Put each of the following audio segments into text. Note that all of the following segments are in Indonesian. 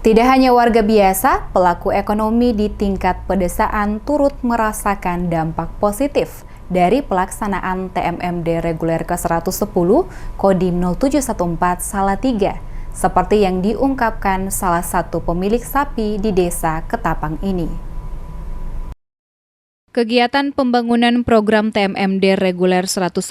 Tidak hanya warga biasa, pelaku ekonomi di tingkat pedesaan turut merasakan dampak positif dari pelaksanaan TMMD reguler ke-110 Kodim 0714 Salatiga, seperti yang diungkapkan salah satu pemilik sapi di desa Ketapang ini. Kegiatan pembangunan program TMMD reguler 110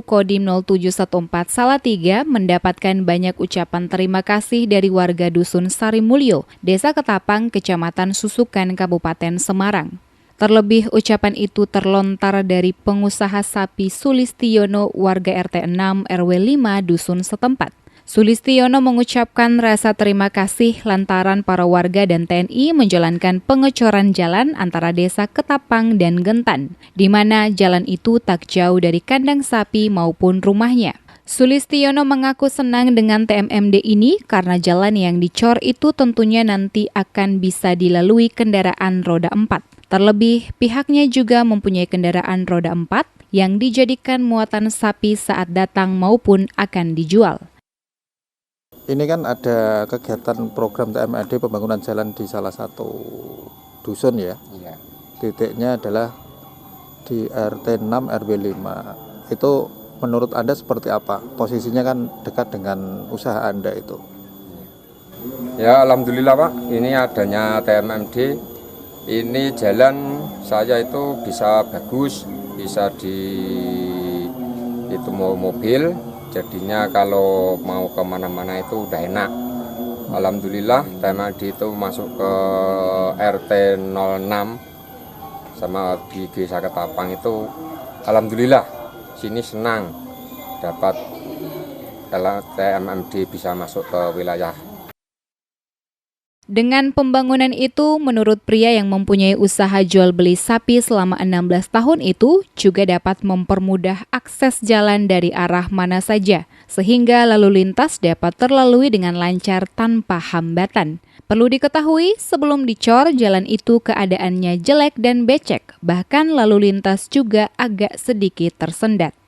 Kodim 0714 Salatiga mendapatkan banyak ucapan terima kasih dari warga Dusun Sarimulyo, Desa Ketapang, Kecamatan Susukan, Kabupaten Semarang. Terlebih ucapan itu terlontar dari pengusaha sapi Sulistiono warga RT 6 RW 5 Dusun setempat. Sulistiono mengucapkan rasa terima kasih lantaran para warga dan TNI menjalankan pengecoran jalan antara desa Ketapang dan Gentan, di mana jalan itu tak jauh dari kandang sapi maupun rumahnya. Sulistiono mengaku senang dengan TMMD ini karena jalan yang dicor itu tentunya nanti akan bisa dilalui kendaraan roda 4. Terlebih, pihaknya juga mempunyai kendaraan roda 4 yang dijadikan muatan sapi saat datang maupun akan dijual. Ini kan ada kegiatan program TMMD pembangunan jalan di salah satu dusun ya. Iya. Titiknya adalah di RT 6 RW 5. Itu menurut Anda seperti apa? Posisinya kan dekat dengan usaha Anda itu. Ya alhamdulillah Pak, ini adanya TMMD. Ini jalan saya itu bisa bagus, bisa itu mau mobil. Jadinya kalau mau kemana-mana itu udah enak. Alhamdulillah TMMD itu masuk ke RT 06 sama di Desa Ketapang itu. Alhamdulillah sini senang dapat TMMD bisa masuk ke wilayah. Dengan pembangunan itu, menurut pria yang mempunyai usaha jual beli sapi selama 16 tahun itu, juga dapat mempermudah akses jalan dari arah mana saja, sehingga lalu lintas dapat terlalui dengan lancar tanpa hambatan. Perlu diketahui, sebelum dicor, jalan itu keadaannya jelek dan becek, bahkan lalu lintas juga agak sedikit tersendat.